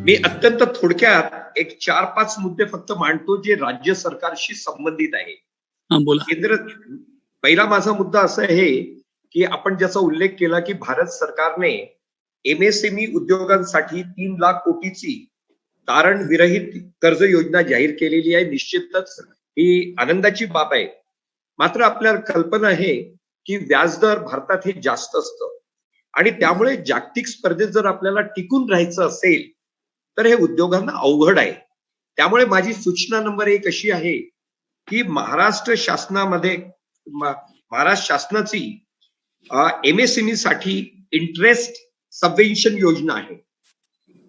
मी अत्यंत थोडक्यात एक 4-5 मुद्दे फक्त मांडतो जे राज्य सरकारशी संबंधित आहे. बोला. केंद्र पहिला माझा मुद्दा असा आहे की आपण ज्याचा उल्लेख केला की भारत सरकारने एमएसएमई उद्योगांसाठी 3 लाख कोटीची तारण विरहित कर्ज योजना जाहीर केलेली आहे. निश्चितच ही आनंदाची बाब आहे. मात्र आपल्याला कल्पना आहे की व्याजदर भारतात हे जास्त असतं आणि त्यामुळे जागतिक स्पर्धेत जर आपल्याला टिकून राहायचं असेल तर हे उद्योगांना अवघड आहे. त्यामुळे माझी सूचना नंबर 1 अशी आहे की महाराष्ट्र शासनाची एमएसएमई साठी इंटरेस्ट सबवेन्शन योजना आहे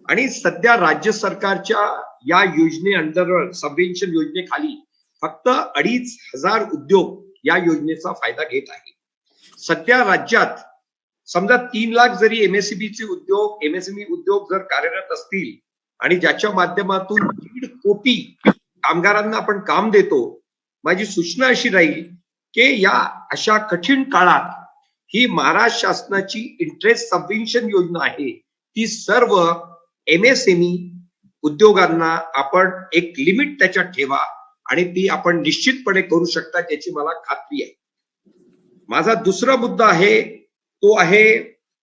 आणि सध्या राज्य सरकारच्या या योजने अंडर सबवेन्शन योजनेखाली फक्त 2,500 उद्योग या योजनेचा फायदा घेत आहे. सध्या राज्यात समजा 3 लाख जरी एमएसएमई उद्योग जर कार्यरत असतील आणि ज्याच्या माध्यमातून 1.5 कोटी कामगारांना आपण काम देतो, माझी सूचना अशी राहील की या अशा कठीण काळात ही महाराष्ट्र शासनाची इंटरेस्ट सबवेन्शन योजना आहे ती सर्व एमएसएमई उद्योगांना आपण एक लिमिट त्याच्यात ठेवा आणि ती आपण निश्चितपणे करू शकता याची मला खात्री आहे. माझा दुसरा मुद्दा आहे तो आहे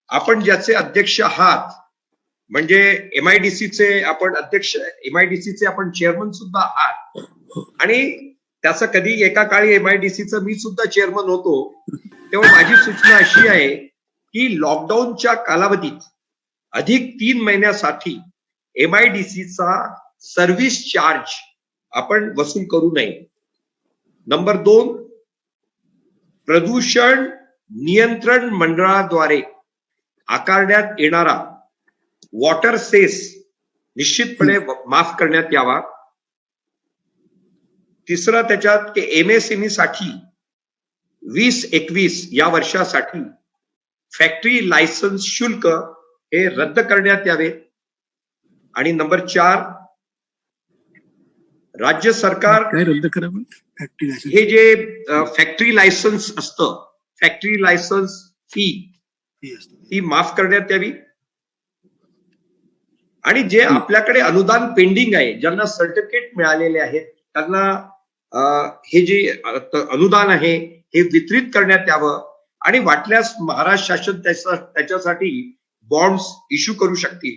आपण ज्याचे अध्यक्ष आहात म्हणजे एमआयडीसीचे आपण अध्यक्ष, एमआयडीसीचे आपण चेअरमन सुद्धा आहात आणि त्याचं कधी एका काळी एमआयडीसीचं मी सुद्धा चेअरमन होतो. तेव्हा माझी सूचना अशी आहे की लॉकडाऊनच्या कालावधीत अधिक 3 महिन्यासाठी एमआयडीसीचा सर्व्हिस चार्ज आपण वसूल करू नये. नंबर 2, प्रदूषण नियंत्रण मंडळाद्वारे आकारण्यात येणारा वॉटर सेस निश्चितपणे माफ करण्यात यावा. तिसरं त्याच्यात की एमएसएमई साठी 2021 या वर्षासाठी फॅक्टरी लायसन्स शुल्क हे रद्द करण्यात यावे. आणि नंबर 4, राज्य सरकार काय रद्द करावं? हे जे फॅक्टरी लायसन्स असतं, फॅक्टरी लायसन्स फी ती माफ करण्यात यावी. आणि जे आपल्याकडे अनुदान पेंडिंग आहे, ज्यांना सर्टिफिकेट मिळालेले आहेत त्यांना हे जे अनुदान आहे हे वितरित करण्यात यावं आणि वाटल्यास महाराष्ट्र शासन त्याच्यासाठी बॉन्ड्स इश्यू करू शकतील.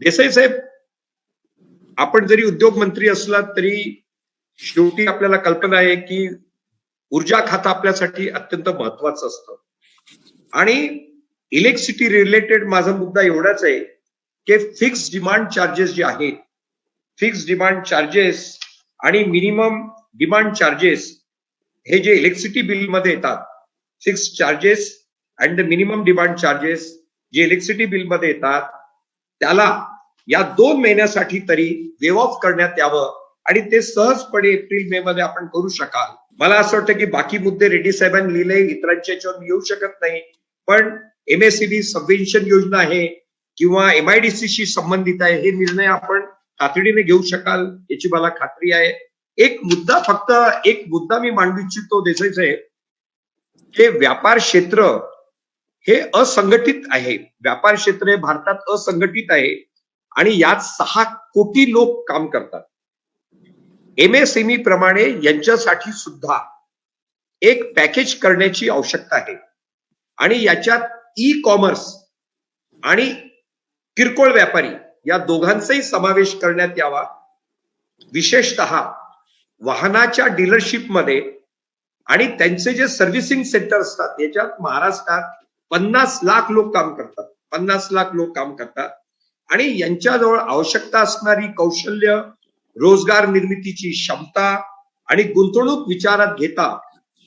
देसाई साहेब, आपण जरी उद्योग मंत्री असलात तरी शेवटी आपल्याला कल्पना आहे की ऊर्जा खातं आपल्यासाठी अत्यंत महत्वाचं असतं आणि इलेक्ट्रिसिटी रिलेटेड माझा मुद्दा एवढाच आहे की फिक्स डिमांड चार्जेस जे आहेत, फिक्स डिमांड चार्जेस आणि मिनिमम डिमांड चार्जेस हे जे इलेक्ट्रिसिटी बिल मध्ये येतात, fix charges and the minimum demand charges जे इलेक्ट्रिसिटी बिल मध्ये येतात त्याला या 2 महिन्यासाठी तरी वेव ऑफ करण्यात यावं आणि ते सहजपणे एप्रिल मे मध्ये आपण करू शकाल. मला असं वाटतं की बाकी मुद्दे रेड्डी साहेबांनी लिहिले, इतरांच्या याच्यावर येऊ शकत नाही, पण एमएसएमई सबवेन्शन योजना आहे किंवा एमआयडीसीशी संबंधित आहे हे निर्णय आपण तातडीने घेऊ शकाल याची मला खात्री आहे. एक मुद्दा मी मांडू इच्छितो देसाई साहेब, हे व्यापार क्षेत्र हे असंघटित आहे. व्यापार क्षेत्र हे भारतात असंघटित आहे आणि यात 6 कोटी लोक काम करतात. एमएसएमई प्रमाणे यांच्यासाठी सुद्धा एक पॅकेज करण्याची आवश्यकता आहे आणि याच्यात ई कॉमर्स आणि किरकोळ व्यापारी या दोघांचाही समावेश करण्यात यावा. विशेषतः वाहनाच्या डीलरशिप मध्ये आणि त्यांचे जे सर्व्हिसिंग सेंटर असतात याच्यात महाराष्ट्रात 50 लाख लोक काम करतात, 50 लाख लोक काम करतात आणि यांच्याजवळ आवश्यकता असणारी कौशल्य, रोजगार निर्मितीची क्षमता आणि गुंतवणूक विचारात घेता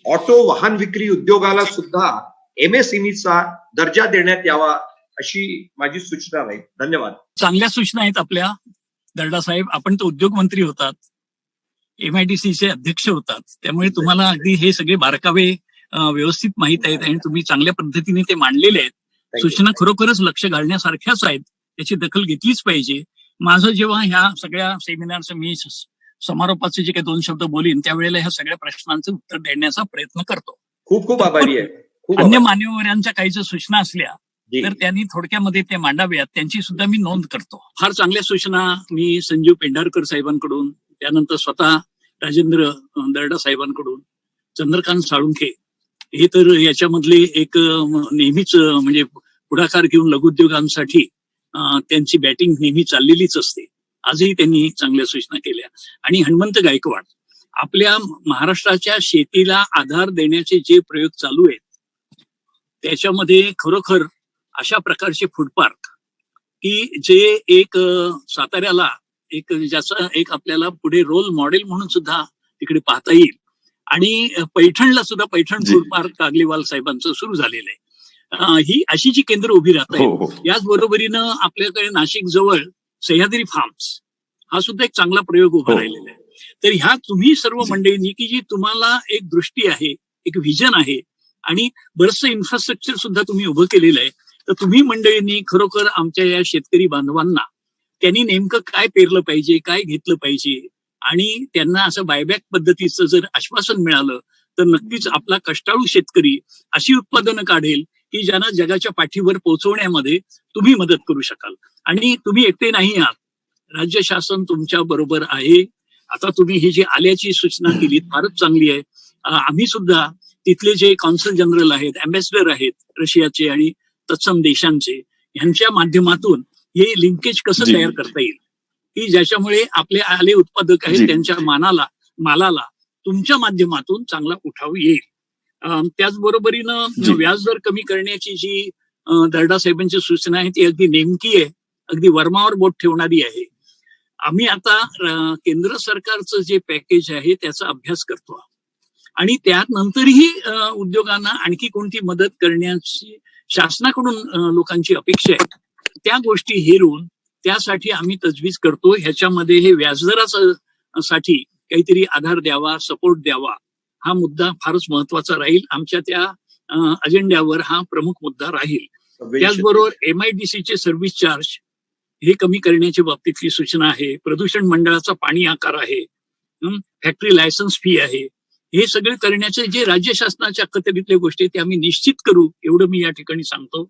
ऑटो वाहन विक्री उद्योगाला सुद्धा एमएसएमईचा दर्जा देण्यात यावा अशी माझी सूचना आहे. धन्यवाद. चांगल्या सूचना आहेत आपल्या दर्डा साहेब. आपण तर उद्योग मंत्री होतात, एमआयडीसीचे अध्यक्ष होतात, त्यामुळे तुम्हाला अगदी हे सगळे बारकावे व्यवस्थित माहित आहेत आणि तुम्ही चांगल्या पद्धतीने ते मांडलेले आहेत. सूचना खरोखरच लक्ष घालण्यासारख्याच आहेत, त्याची दखल घेतलीच पाहिजे. माझं जेव्हा ह्या सगळ्या सेमिनारचं मी समारोपाचे जे काही 2 शब्द बोलीन त्यावेळेला ह्या सगळ्या प्रश्नांचं उत्तर देण्याचा प्रयत्न करतो. खूप खूप आभारी आहे. अन्य मान्यवरांच्या काही जर सूचना असल्या जी. तर त्यांनी थोडक्यामध्ये ते मांडाव्यात, त्यांची सुद्धा मी नोंद करतो. फार चांगल्या सूचना मी संजीव पेंढारकर साहेबांकडून, त्यानंतर स्वतः राजेंद्र दर्डा साहेबांकडून, चंद्रकांत साळुंखे हे तर याच्यामधले एक नेहमीच म्हणजे पुढाकार घेऊन लघुउद्योगांसाठी त्यांची बॅटिंग नेहमी चाललेलीच असते. आजही त्यांनी चांगल्या सूचना केल्या. आणि हनुमंत गायकवाड, आपल्या महाराष्ट्राच्या शेतीला आधार देण्याचे जे प्रयोग चालू आहेत त्याच्यामध्ये खरोखर अशा प्रकारचे फूड पार्क की जे एक साताऱ्याला एक ज्याचा एक आपल्याला पुढे रोल मॉडेल म्हणून सुद्धा तिकडे पाहता येईल. आणि पैठणला सुद्धा पैठण फूड पार्क कागलीवाल साहेबांचं सुरू झालेलं आहे. ही अशी जी केंद्र उभी राहत आहेत. याच बरोबरीनं आपल्याकडे नाशिक जवळ सह्याद्री फार्म्स हा सुद्धा एक चांगला प्रयोग उभा राहिलेला आहे. तर ह्या तुम्ही सर्व मंडळींनी की जी तुम्हाला एक दृष्टी आहे, एक व्हिजन आहे आणि बरंचसं इन्फ्रास्ट्रक्चर सुद्धा तुम्ही उभं केलेलं आहे, तर तुम्ही मंडळींनी खरोखर आमच्या या शेतकरी बांधवांना त्यांनी नेमकं काय पेरलं पाहिजे, काय घेतलं पाहिजे आणि त्यांना असं बायबॅक पद्धतीचं जर आश्वासन मिळालं तर नक्कीच आपला कष्टाळू शेतकरी अशी उत्पादनं काढेल की ज्यांना जगाच्या पाठीवर पोहोचवण्यामध्ये तुम्ही मदत करू शकाल. आणि तुम्ही एकटे नाही आहात, राज्य शासन तुमच्या बरोबर आहे. आता तुम्ही ही जी आल्याची सूचना केली फारच चांगली आहे. आम्ही सुद्धा तिथले जे कॉन्सल जनरल आहेत, अँबॅसिडर आहेत रशियाचे आणि तत्सम देशांचे, यांच्या माध्यमातून हे लिंकेज कसं तयार करता येईल की ज्याच्यामुळे आपले आले उत्पादक आहेत त्यांच्या मालाला तुमच्या माध्यमातून चांगला उठाव येईल. त्याचबरोबरीनं व्याजदर कमी करण्याची जी दर्डा साहेबांची सूचना आहे ती अगदी नेमकी आहे, अगदी वर्मावर बोट ठेवणारी आहे. आम्ही आता केंद्र सरकारचं जे पॅकेज आहे त्याचा अभ्यास करतो आणि त्यानंतरही उद्योगांना आणखी कोणती मदत करण्याची शासनाकडून लोकांची अपेक्षा आहे, त्या गोष्टी हेरून त्यासाठी आम्ही तजवीज करतो. ह्याच्यामध्ये हे व्याजदरासाठी काहीतरी आधार द्यावा, सपोर्ट द्यावा, हा मुद्दा फारच महत्वाचा राहील. आमच्या त्या अजेंड्यावर हा प्रमुख मुद्दा राहील. त्याचबरोबर MIDCचे सर्व्हिस चार्ज हे कमी करण्याच्या बाबतीतली सूचना आहे. प्रदूषण मंडळाचा पाणी आकार आहे, फॅक्टरी लायसन्स फी आहे. हे सगळे करण्याचे जे राज्य शासनाच्या अखत्यारीतल्या गोष्टी आहेत ते आम्ही निश्चित करू, एवढं मी या ठिकाणी सांगतो.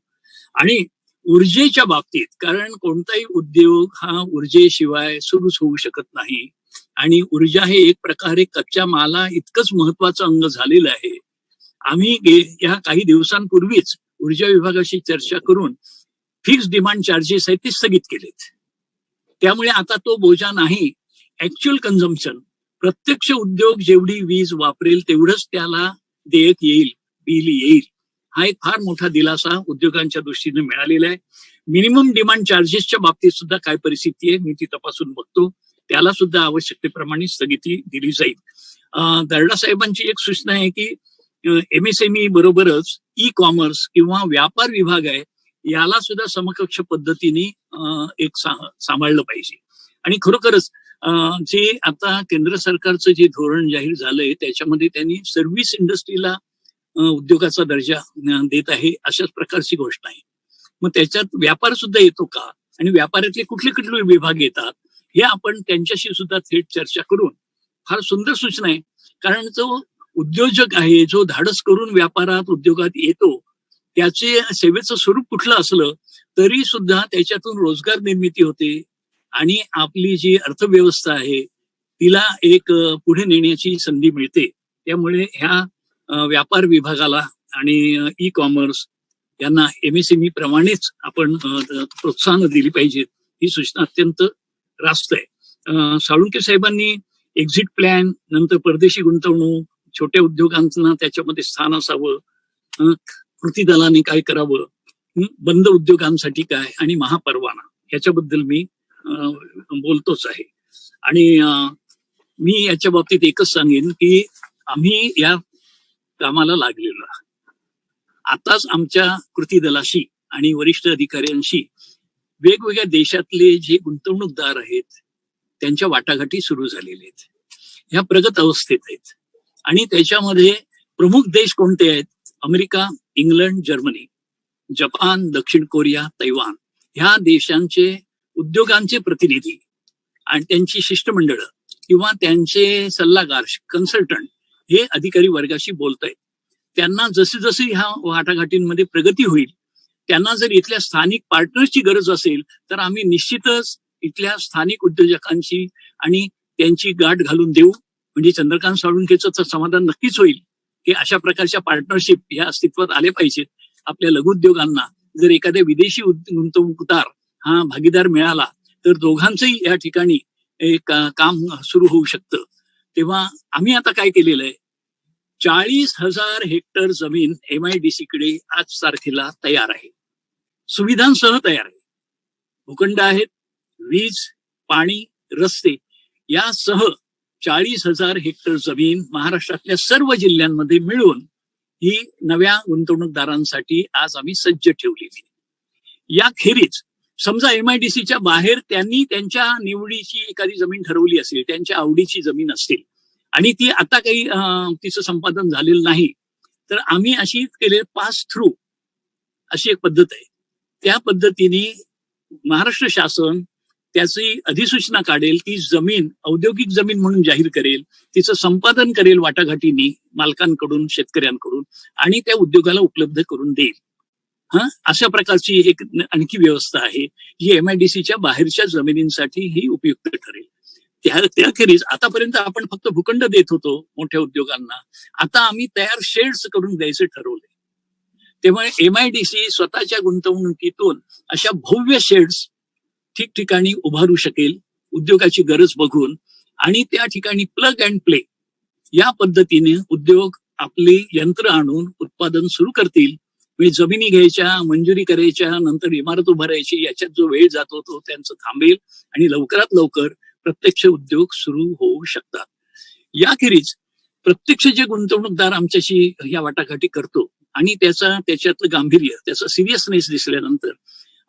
आणि ऊर्जेच्या बाबतीत, कारण कोणताही उद्योग हा ऊर्जेशिवाय सुरूच होऊ शकत नाही आणि ऊर्जा हे एक प्रकारे कच्च्या माला इतकंच महत्वाचं अंग झालेलं आहे. आम्ही या काही दिवसांपूर्वीच ऊर्जा विभागाशी चर्चा करून फिक्स डिमांड चार्जेस आहेत ते स्थगित केलेत. त्यामुळे आता तो बोजा नाही. ऍक्च्युअल कन्झम्पशन, प्रत्यक्ष उद्योग जेवढी वीज वापरेल तेवढंच त्याला देयक येईल, बिल येईल. हा एक फार मोठा दिलासा उद्योगांच्या दृष्टीने मिळालेला आहे. मिनिमम डिमांड चार्जेसच्या बाबतीत सुद्धा काय परिस्थिती आहे मी ती तपासून बघतो. त्याला सुद्धा आवश्यकतेप्रमाणे स्थगिती दिली जाईल. दर्डा साहेबांची एक सूचना आहे की MSME बरोबरच ई-कॉमर्स किंवा व्यापार विभाग आहे याला सुद्धा समकक्ष पद्धतीने एक सांभाळलं पाहिजे. आणि खरोखरच जे आता केंद्र सरकारचं जे धोरण जाहीर झालंय त्याच्यामध्ये त्यांनी सर्व्हिस इंडस्ट्रीला उद्योगाचा दर्जा देत आहे, अशाच प्रकारची गोष्ट आहे. मग त्याच्यात व्यापार सुद्धा येतो का आणि व्यापारातले कुठले कुठले विभाग येतात हे आपण त्यांच्याशी सुद्धा थेट चर्चा करून, फार सुंदर सूचना आहे. कारण जो उद्योजक आहे, जो धाडस करून व्यापारात उद्योगात येतो, त्याचे सेवेचं स्वरूप कुठलं असलं तरी सुद्धा त्याच्यातून रोजगार निर्मिती होते आणि आपली जी अर्थव्यवस्था आहे तिला एक पुढे नेण्याची संधी मिळते. त्यामुळे ह्या व्यापार विभागाला आणि ई-कॉमर्स यांना MSME प्रमाणेच आपण प्रोत्साहन दिली पाहिजेत. ही सूचना अत्यंत रास्त आहे. साळुंखे साहेबांनी एक्झिट प्लॅन, नंतर परदेशी गुंतवणूक, छोट्या उद्योगांना त्याच्यामध्ये स्थान असावं, कृती दलाने काय करावं, बंद उद्योगांसाठी काय आणि महापरवाना याच्याबद्दल मी बोलतोच आहे. आणि मी याच्या बाबतीत एकच सांगेन की आम्ही या कामाला लागलेलो आहोत. आताच आमच्या कृती दलाशी आणि वरिष्ठ अधिकाऱ्यांशी वेगवेगळ्या देशातले जे गुंतवणूकदार आहेत त्यांच्या वाटाघाटी सुरू झालेल्या आहेत. ह्या प्रगत अवस्थेत आहेत आणि त्याच्यामध्ये प्रमुख देश कोणते आहेत? अमेरिका, इंग्लंड, जर्मनी, जपान, दक्षिण कोरिया, तैवान ह्या देशांचे उद्योगांचे प्रतिनिधी आणि त्यांची शिष्टमंडळ किंवा त्यांचे सल्लागार, कन्सल्टंट हे अधिकारी वर्गाशी बोलत आहेत. त्यांना जसे जसे ह्या वाटाघाटींमध्ये प्रगती होईल त्यांना जर इथल्या स्थानिक पार्टनरची गरज असेल तर आम्ही निश्चितच इथल्या स्थानिक उद्योजकांची आणि त्यांची गाठ घालून देऊ. म्हणजे चंद्रकांत साळुंखेचं तर समाधान नक्कीच होईल की अशा प्रकारच्या पार्टनरशिप ह्या अस्तित्वात आले पाहिजेत. आपल्या लघुउद्योगांना जर एखाद्या विदेशी गुंतवणूकदार हा भागीदार मिळाला तर दोघांचंही या ठिकाणी एक काम सुरू होऊ शकतं. तेव्हा आम्ही आता काय केलेलं आहे, 40,000 हेक्टर जमीन MIDC कडे आज तारखेला तयार आहे, सुविधांसह तयार आहे. भूखंड आहेत, वीज, पाणी, रस्ते यासह 40,000 हेक्टर जमीन महाराष्ट्रातल्या सर्व जिल्ह्यांमध्ये मिळून ही नव्या गुंतवणूकदारांसाठी आज आम्ही सज्ज ठेवलेली. याखेरीज समजा MIDCच्या बाहेर त्यांनी त्यांच्या निवडीची एखादी जमीन ठरवली असेल, त्यांच्या आवडीची जमीन असेल आणि ती आता काही तिचं संपादन झालेलं नाही, तर आम्ही अशी केले पास थ्रू अशी एक पद्धत आहे. त्या पद्धतीने महाराष्ट्र शासन त्याची अधिसूचना काढेल, ती जमीन औद्योगिक जमीन म्हणून जाहीर करेल, तिचं संपादन करेल वाटाघाटीनी मालकांकडून, शेतकऱ्यांकडून आणि त्या उद्योगाला उपलब्ध करून देईल. अशा प्रकारची एक आणखी व्यवस्था आहे जी MIDCच्या बाहेरच्या जमिनींसाठी ही उपयुक्त ठरेल. त्याखेरीज आतापर्यंत आपण फक्त भूखंड देत होतो मोठ्या उद्योगांना, आता आम्ही तयार शेड्स करून द्यायचे ठरवले. त्यामुळे MIDC स्वतःच्या गुंतवणुकीतून अशा भव्य शेड्स ठिकठिकाणी उभारू शकेल उद्योगाची गरज बघून, आणि त्या ठिकाणी प्लग अँड प्ले या पद्धतीने उद्योग आपले यंत्र आणून उत्पादन सुरू करतील. म्हणजे जमिनी घ्यायच्या, मंजुरी करायच्या, नंतर इमारत उभारायची, याच्यात जो वेळ जातो तो त्यांचं थांबेल आणि लवकरात लवकर प्रत्यक्ष उद्योग सुरू होऊ शकतात. याखेरीज प्रत्यक्ष जे गुंतवणूकदार आमच्याशी या वाटाघाटी करतो आणि त्याच्यातलं गांभीर्य, त्याचा सिरियसनेस दिसल्यानंतर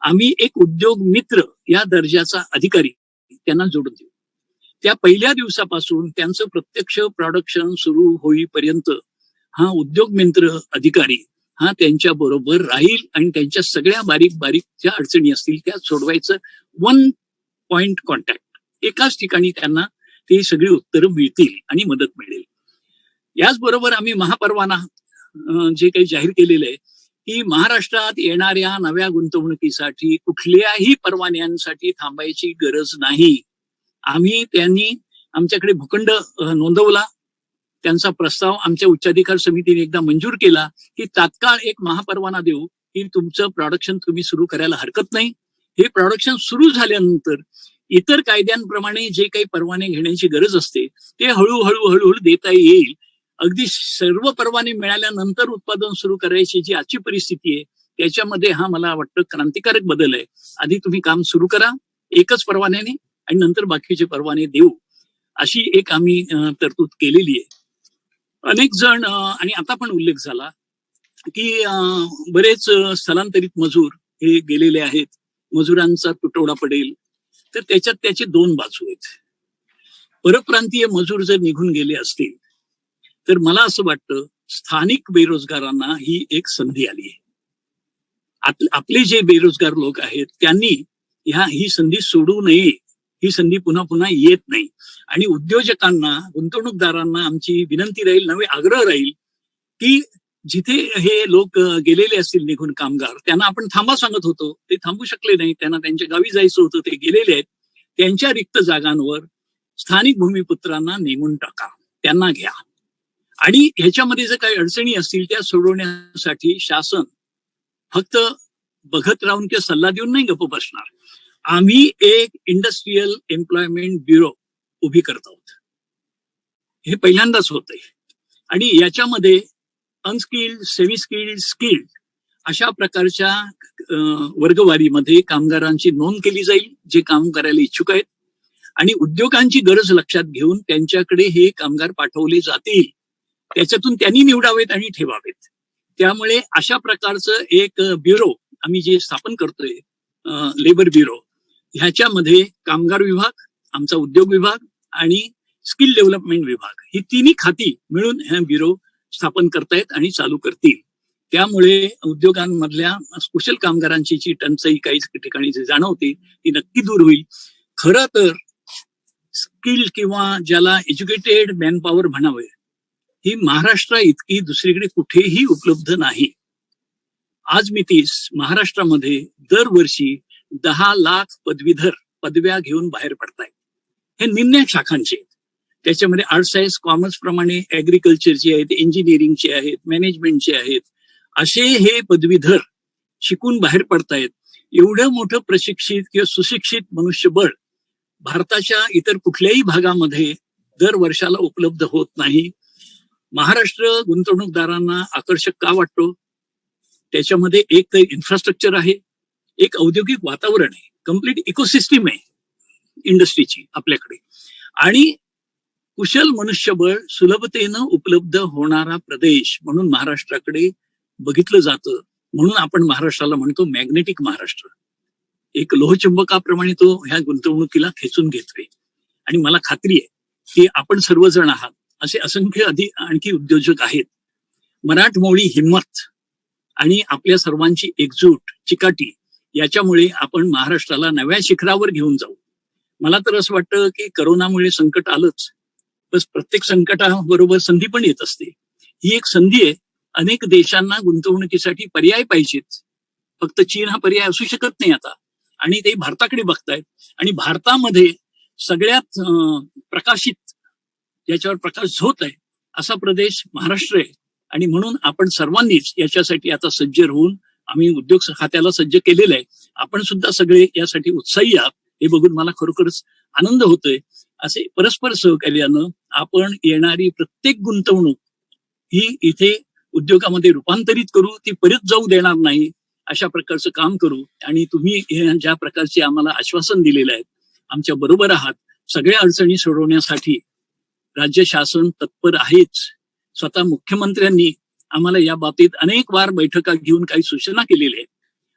आम्ही एक उद्योग मित्र या दर्जाचा अधिकारी त्यांना जोडून देऊ. त्या पहिल्या दिवसापासून त्यांचं प्रत्यक्ष प्रोडक्शन सुरू होईपर्यंत हा उद्योग मित्र अधिकारी हा त्यांच्या बरोबर राहील आणि त्यांच्या सगळ्या बारीक बारीक ज्या अडचणी असतील त्या सोडवायचं. 1 पॉइंट कॉन्टॅक्ट, एकाच ठिकाणी त्यांना ती सगळी उत्तरं मिळतील आणि मदत मिळेल. याचबरोबर आम्ही महापरवाना जे काही जाहीर केलेलं आहे की महाराष्ट्रात येणाऱ्या नव्या गुंतवणुकीसाठी कुठल्याही परवान्यांसाठी थांबायची गरज नाही. त्यांनी आमच्याकडे भूखंड नोंदवला, त्यांचा प्रस्ताव आमच्या उच्चाधिकार समितीने एकदा मंजूर केला की तात्काळ एक महापरवाना देऊ की तुमचं प्रोडक्शन तुम्ही सुरू करायला हरकत नाही. हे प्रोडक्शन सुरू झाल्यानंतर इतर कायद्यांप्रमाणे जे काही परवाने घेण्याची गरज असते ते हळूहळू देता येईल. अगदी सर्व परवाने मिळाल्यानंतर उत्पादन सुरू करायची जी आजची परिस्थिती आहे त्याच्यामध्ये हा मला वाटतं क्रांतिकारक बदल आहे. आधी तुम्ही काम सुरू करा एकच परवान्याने आणि नंतर बाकीचे परवाने देऊ, अशी एक आम्ही तरतूद केलेली आहे. अनेक जण आणि आता पण उल्लेख झाला की बरेच स्थलांतरित मजूर हे गेलेले आहेत, मजुरांचा तुटवडा पडेल. तर त्याच्यात त्याचे 2 बाजू आहेत. परप्रांतीय मजूर जर निघून गेले असतील तर मला असं वाटतं स्थानिक बेरोजगारांना ही एक संधी आली आहे. आपले जे बेरोजगार लोक आहेत त्यांनी ही संधी सोडू नये. ही संधी पुन्हा पुन्हा येत नाही. आणि उद्योजकांना, गुंतवणूकदारांना आमची विनंती राहील, नवे आग्रह राहील की जिथे हे लोक गेलेले असतील निघून कामगार, त्यांना आपण थांबा सांगत होतो, ते थांबू शकले नाही, त्यांना त्यांच्या गावी जायचं होतं, ते गेलेले आहेत. त्यांच्या रिक्त जागांवर स्थानिक भूमिपुत्रांना नेमून टाका, त्यांना घ्या. आणि ह्याच्यामध्ये जर काही अडचणी असतील त्या सोडवण्यासाठी शासन फक्त बघत राहून किंवा सल्ला देऊन नाही गप्प बसणार. आम्ही एक इंडस्ट्रीयल एम्प्लॉयमेंट ब्युरो उभी करत आहोत. हे पहिल्यांदाच होतंय आणि याच्यामध्ये अनस्किल्ड, सेमी स्किल्ड, स्किल्ड अशा प्रकारच्या वर्गवारीमध्ये कामगारांची नोंद केली जाईल जे काम करायला इच्छुक आहेत. आणि उद्योगांची गरज लक्षात घेऊन त्यांच्याकडे हे कामगार पाठवले जातील. त्याच्यातून त्यांनी निवडावेत आणि ठेवावेत. त्यामुळे अशा प्रकारचं एक ब्युरो आम्ही जे स्थापन करतोय, लेबर ब्युरो, ह्याच्यामध्ये कामगार विभाग, आमचा उद्योग विभाग आणि स्किल डेव्हलपमेंट विभाग ही तिन्ही खाती मिळून हा ब्युरो स्थापन करतायत आणि चालू करतील. त्यामुळे उद्योगांमधल्या कुशल कामगारांची जी टंचाई काही ठिकाणी जी जाणवते ती नक्की दूर होईल. खरं तर स्किल किंवा ज्याला एज्युकेटेड मॅनपॉवर म्हणावे, ही महाराष्ट्रा इतकी दुसरीकडे कुठेही उपलब्ध नाही. आज मितीस महाराष्ट्रामध्ये दरवर्षी 10 लाख पदवीधर पदव्या घेऊन बाहेर पडतायत. हे निम्न शाखांचे आहेत. त्याच्यामध्ये आर्ट सायन्स कॉमर्स प्रमाणे ऍग्रिकल्चरचे आहेत, इंजिनिअरिंगचे आहेत, मॅनेजमेंटचे आहेत. असे हे पदवीधर शिकून बाहेर पडतायत. एवढं मोठं प्रशिक्षित किंवा सुशिक्षित मनुष्यबळ भारताच्या इतर कुठल्याही भागामध्ये दर वर्षाला उपलब्ध होत नाही. महाराष्ट्र गुंतवणूकदारांना आकर्षक का वाटतो? त्याच्यामध्ये एक तर इन्फ्रास्ट्रक्चर आहे, एक औद्योगिक वातावरण आहे, कम्प्लीट इकोसिस्टीम आहे इंडस्ट्रीची आपल्याकडे, आणि कुशल मनुष्यबळ सुलभतेनं उपलब्ध होणारा प्रदेश म्हणून महाराष्ट्राकडे बघितलं जातं. म्हणून आपण महाराष्ट्राला म्हणतो मॅग्नेटिक महाराष्ट्र. एक लोहचुंबकाप्रमाणे तो ह्या गुंतवणुकीला खेचून घेतोय. आणि मला खात्री आहे की आपण सर्वजण आहात, असे असंख्य आणखी उद्योजक आहेत. मराठमोळी हिंमत आणि आपल्या सर्वांची एकजूट, चिकाटी, याच्यामुळे आपण महाराष्ट्राला नव्या शिखरावर घेऊन जाऊ. मला तर असं वाटतं की करोनामुळे संकट आलंच, बस प्रत्येक संकटाबरोबर संधी पण येत असते. ही एक संधी आहे. अनेक देशांना गुंतवणुकीसाठी पर्याय पाहिजेत. फक्त चीन हा पर्याय असू शकत नाही आता, आणि ते भारताकडे बघतायत. आणि भारतामध्ये सगळ्यात प्रकाशित, ज्याच्यावर प्रकाश झोत आहे असा प्रदेश महाराष्ट्र आहे. आणि म्हणून आपण सर्वांनीच याच्यासाठी आता सज्ज होऊन, आम्ही उद्योग खात्याला सज्ज केलेलं आहे, आपण सुद्धा सगळे यासाठी उत्साही आहात हे बघून मला खरोखरच आनंद होतोय. असे परस्पर सहकार्यानं आपण येणारी प्रत्येक गुंतवणूक ही इथे उद्योगामध्ये रूपांतरित करू, ती परत जाऊ देणार नाही, अशा प्रकारचं काम करू. आणि तुम्ही ज्या प्रकारचे आम्हाला आश्वासन दिलेलं आहे, आमच्या बरोबर आहात, सगळ्या अडचणी सोडवण्यासाठी राज्य शासन तत्पर आहेच. स्वतः मुख्यमंत्र्यांनी आम्हाला या बाबतीत अनेक वार बैठका घेऊन काही सूचना केलेल्या आहेत.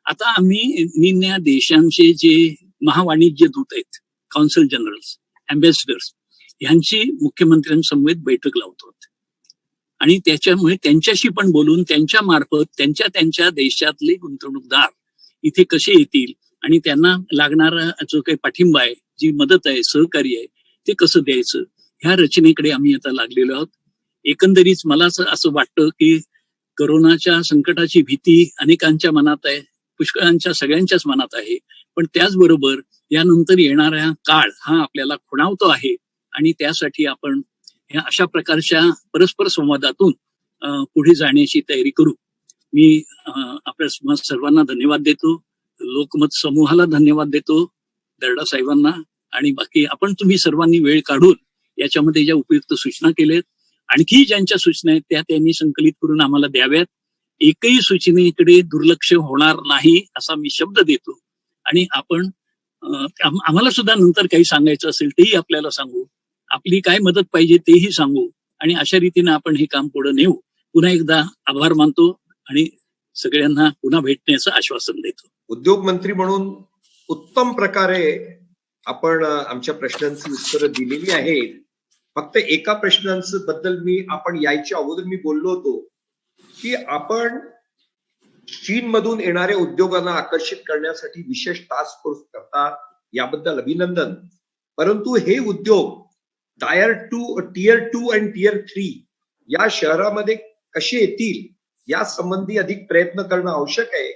आता आम्ही निम्न देशांचे जे महावाणिज्य दूत आहेत, कौन्सिल जनरल्स, अँबॅसिडर्स, यांची मुख्यमंत्र्यांसमवेत बैठक लावतो. आणि त्याच्यामुळे त्यांच्याशी पण बोलून त्यांच्या मार्फत त्यांच्या देशातले गुंतवणूकदार इथे कसे येतील आणि त्यांना लागणारा जो काही पाठिंबा आहे, जी मदत आहे, सहकार्य आहे, ते कसं द्यायचं, ह्या रचनेकडे आम्ही आता लागलेलो आहोत. एकंदरीत मला असं वाटतं की करोनाच्या संकटाची भीती अनेकांच्या मनात आहे, पुष्कळांच्या सगळ्यांच्याच मनात आहे. पण त्याचबरोबर यानंतर येणारा काळ हा आपल्याला खुणावतो आहे, आणि त्यासाठी आपण ह्या अशा प्रकारच्या परस्पर संवादातून पुढे जाण्याची तयारी करू. मी आपल्या सर्वांना धन्यवाद देतो, लोकमत समूहाला धन्यवाद देतो, दर्डा साहेबांना, आणि बाकी आपण तुम्ही सर्वांनी वेळ काढून याच्यामध्ये ज्या उपयुक्त सूचना केल्यात, आणखी ज्यांच्या सूचना आहेत त्या त्यांनी संकलित करून आम्हाला द्याव्यात. एकही सूचनेकडे दुर्लक्ष होणार नाही असा मी शब्द देतो. आणि आपण आम्हाला सुद्धा नंतर काही सांगायचं असेल तेही आपल्याला सांगू, आपली काय मदत पाहिजे तेही सांगू, आणि अशा रीतीने आपण हे काम पुढे नेऊ. पुन्हा एकदा आभार मानतो आणि सगळ्यांना पुन्हा भेटण्याचं आश्वासन देतो. उद्योग मंत्री म्हणून उत्तम प्रकारे आपण आमच्या प्रश्नांची उत्तरं दिलेली आहेत. फक्त एका प्रश्नांचं बद्दल आपण यायच्या अगोदर मी बोललो होतो की आपण चीन मधून येणाऱ्या उद्योगांना आकर्षित करण्यासाठी विशेष टास्क फोर्स करतात, याबद्दल अभिनंदन. परंतु हे उद्योग टियर 2 आणि टियर 3 या शहरामध्ये कसे येतील या संबंधी अधिक प्रयत्न करणं आवश्यक आहे.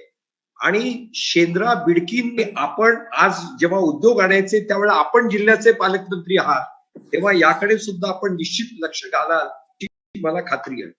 आणि शेंद्रा बिडकीन, आपण आज जेव्हा उद्योग आणायचे त्यावेळेला आपण जिल्ह्याचे पालकमंत्री आहात, तेव्हा याकडे सुद्धा आपण निश्चित लक्ष घालाल, मला खात्री आहे.